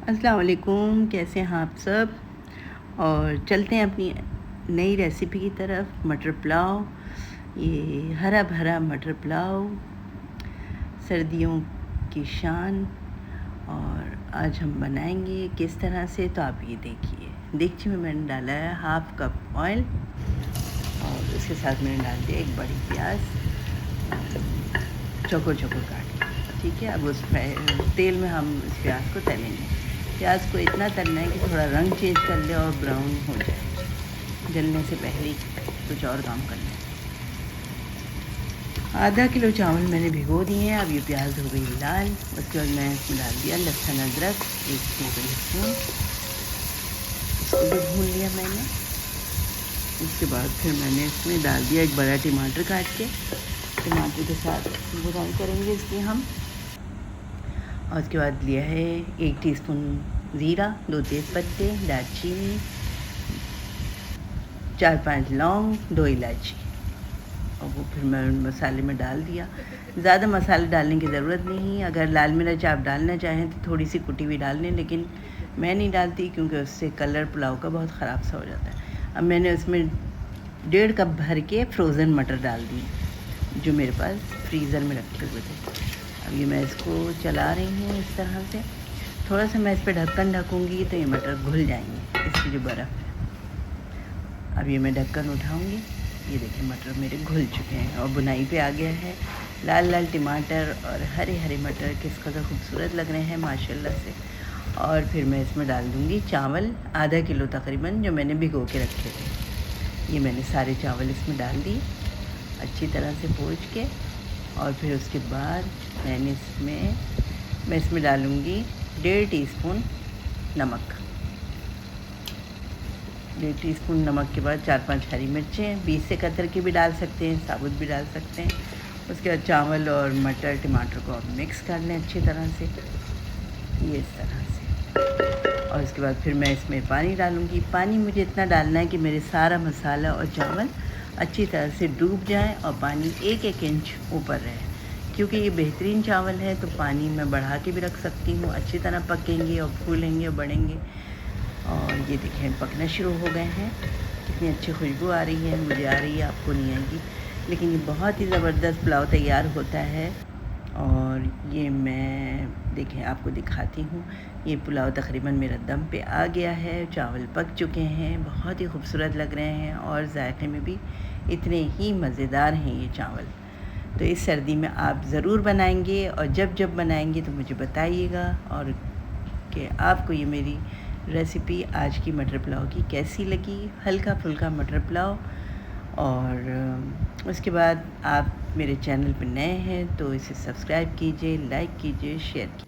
अस्सलाम वालेकुम, कैसे हैं आप सब। और चलते हैं अपनी नई रेसिपी की तरफ। मटर पुलाव, ये हरा भरा मटर पुलाव, सर्दियों की शान। और आज हम बनाएंगे किस तरह से, तो आप ये देखिए। देगची में मैंने डाला है 1/2 कप ऑयल और उसके साथ मैंने डाल दिया एक बड़ी प्याज, चौकोर चौकोर काट। ठीक है, अब उस तेल में हम इस प्याज को तलेंगे। प्याज को इतना तलना है कि थोड़ा रंग चेंज कर ले और ब्राउन हो जाए, जलने से पहले कुछ और काम कर लें। आधा किलो चावल मैंने भिगो दिए हैं। अब ये प्याज हो गई लाल। उसके बाद मैं इसमें डाल दिया लहसुन अदरक 1 टेबल स्पून, इसको भी भून लिया मैंने। उसके बाद फिर मैंने इसमें डाल दिया एक बड़ा टमाटर काट के। टमाटर के साथ बुनाई करेंगे इसकी हम। और उसके बाद लिया है 1 टीस्पून ज़ीरा, 2 तेज़पत्ते, दालचीनी, 4-5 लौंग, 2 इलायची। और वो फिर मैं मसाले में डाल दिया। ज़्यादा मसाले डालने की ज़रूरत नहीं। अगर लाल मिर्च आप डालना चाहें तो थोड़ी सी कुटी हुई डाल लें, लेकिन मैं नहीं डालती क्योंकि उससे कलर पुलाव का बहुत ख़राब सा हो जाता है। अब मैंने उसमें 1.5 कप भर के फ्रोज़न मटर डाल दिए जो मेरे पास फ्रीज़र में रखे हुए थे। अब ये मैं इसको चला रही हूँ इस तरह से। थोड़ा सा मैं इस पर ढक्कन ढकूँगी तो ये मटर घुल जाएंगे, इसकी जो बर्फ़ है। अब ये मैं ढक्कन उठाऊँगी। ये देखिए मटर मेरे घुल चुके हैं और बुनाई पे आ गया है। लाल लाल टमाटर और हरे हरे मटर किस कदर खूबसूरत लग रहे हैं माशाल्लाह से। और फिर मैं इसमें डाल दूँगी चावल, आधा किलो तकरीबन, जो मैंने भिगो के रखे थे। ये मैंने सारे चावल इसमें डाल दिए अच्छी तरह से पोंछ के। और फिर उसके बाद मैं इसमें डालूँगी 1.5 टीस्पून नमक। 1.5 टीस्पून नमक के बाद 4-5 हरी मिर्चें, बीच से कतर के भी डाल सकते हैं, साबुत भी डाल सकते हैं। उसके बाद चावल और मटर टमाटर को आप मिक्स कर लें अच्छी तरह से, ये इस तरह से। और उसके बाद फिर मैं इसमें पानी डालूँगी। पानी मुझे इतना डालना है कि मेरे सारा मसाला और चावल अच्छी तरह से डूब जाएं और पानी 1-1 इंच ऊपर रहे। क्योंकि ये बेहतरीन चावल है तो पानी मैं बढ़ा के भी रख सकती हूँ। अच्छी तरह पकेंगे और फूलेंगे और बढ़ेंगे। और ये देखें पकना शुरू हो गए हैं। कितनी अच्छी खुशबू आ रही है, मुझे आ रही है, आपको नहीं आएगी। लेकिन ये बहुत ही ज़बरदस्त पुलाव तैयार होता है। और ये मैं देखें आपको दिखाती हूँ। ये पुलाव तकरीबन मेरा दम पे आ गया है, चावल पक चुके हैं, बहुत ही खूबसूरत लग रहे हैं और जायके में भी इतने ही मज़ेदार हैं ये चावल। तो इस सर्दी में आप ज़रूर बनाएंगे और जब जब बनाएंगे तो मुझे बताइएगा और कि आपको ये मेरी रेसिपी आज की मटर पुलाव की कैसी लगी। हल्का फुल्का मटर पुलाव। और उसके बाद आप मेरे चैनल पर नए हैं तो इसे सब्सक्राइब कीजिए, लाइक कीजिए, शेयर कीजिए।